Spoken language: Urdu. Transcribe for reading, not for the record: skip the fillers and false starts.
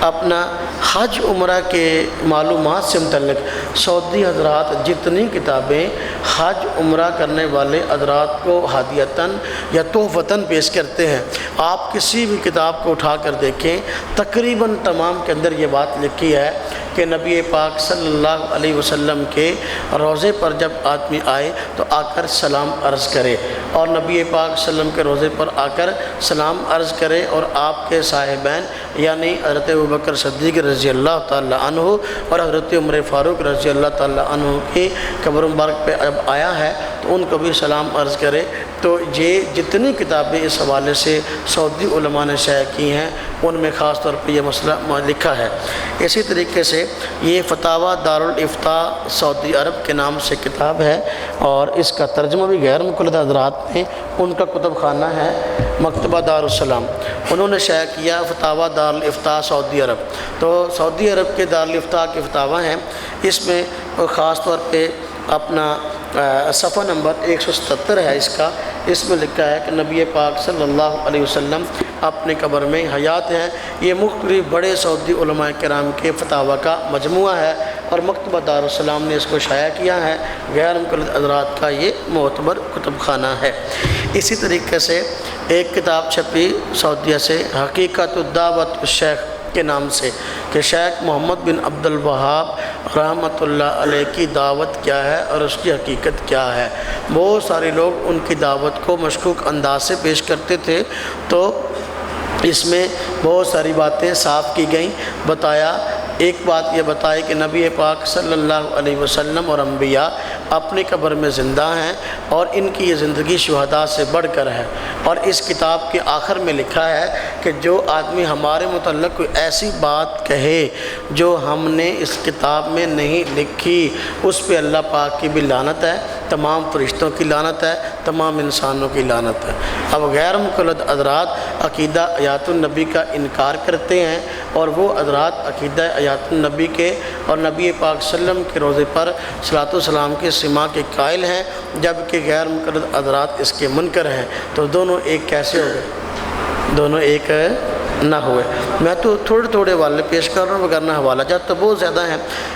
اپنا حج عمرہ کے معلومات سے متعلق سعودی حضرات جتنی کتابیں حج عمرہ کرنے والے حضرات کو ہدیتاً یا تحفتاً پیش کرتے ہیں، آپ کسی بھی کتاب کو اٹھا کر دیکھیں، تقریباً تمام کے اندر یہ بات لکھی ہے کہ نبی پاک صلی اللہ علیہ وسلم کے روضے پر جب آدمی آئے تو آ کر سلام عرض کرے، اور نبی پاک صلی اللہ علیہ وسلم کے روضے پر آ کر سلام عرض کرے، اور آپ کے صاحبین یعنی حضرت ابوبکر صدیق رضی اللہ تعالی عنہ اور حضرت عمر فاروق رضی اللہ تعالی عنہ کی قبر مبارک پہ جب آیا ہے تو ان کو بھی سلام عرض کرے۔ تو یہ جتنی کتابیں اس حوالے سے سعودی علماء نے شائع کی ہیں ان میں خاص طور پہ یہ مسئلہ لکھا ہے۔ اسی طریقے سے یہ فتاویٰ دارالافتاء سعودی عرب کے نام سے کتاب ہے، اور اس کا ترجمہ بھی غیر مقلد حضرات میں ان کا کتب خانہ ہے مکتبہ دارالسلام، انہوں نے شائع کیا فتاویٰ دارالافتاء سعودی عرب۔ تو سعودی عرب کے دارالافتاء کے فتاویٰ ہیں، اس میں خاص طور پہ اپنا صفحہ نمبر 177 ہے اس میں لکھا ہے کہ نبی پاک صلی اللہ علیہ وسلم اپنے قبر میں حیات ہیں۔ یہ مختلف بڑے سعودی علماء کرام کے فتاویٰ کا مجموعہ ہے، اور مکتبہ دارالسلام نے اس کو شائع کیا ہے، غیر مقلد حضرات کا یہ معتبر کتب خانہ ہے۔ اسی طریقے سے ایک کتاب چھپی سعودیہ سے حقیقت الدعوت الشیخ کے نام سے، کہ شیخ محمد بن عبد الوہاب رحمۃ اللہ علیہ کی دعوت کیا ہے اور اس کی حقیقت کیا ہے۔ بہت سارے لوگ ان کی دعوت کو مشکوک انداز سے پیش کرتے تھے، تو اس میں بہت ساری باتیں صاف کی گئیں۔ بتایا، ایک بات یہ بتائی کہ نبی پاک صلی اللہ علیہ وسلم اور انبیاء اپنی قبر میں زندہ ہیں، اور ان کی یہ زندگی شہداء سے بڑھ کر ہے، اور اس کتاب کے آخر میں لکھا ہے کہ جو آدمی ہمارے متعلق کوئی ایسی بات کہے جو ہم نے اس کتاب میں نہیں لکھی، اس پہ اللہ پاک کی بھی لعنت ہے، تمام فرشتوں کی لعنت ہے، تمام انسانوں کی لعنت ہے۔ اب غیر مقلد حضرات عقیدہ حیات النبی کا انکار کرتے ہیں، اور وہ حضرات عقیدہ حیات النبی کے اور نبی پاک صلی اللہ علیہ وسلم کے روضے پر صلاۃ والسلام کے سما کے قائل ہیں، جبکہ غیر مقلد حضرات اس کے منکر ہیں۔ تو دونوں ایک کیسے ہو گئے؟ دونوں ایک نہ ہوئے۔ میں تو تھوڑے حوالے پیش کر رہا ہوں، وگرنہ حوالہ جات تو بہت زیادہ ہیں۔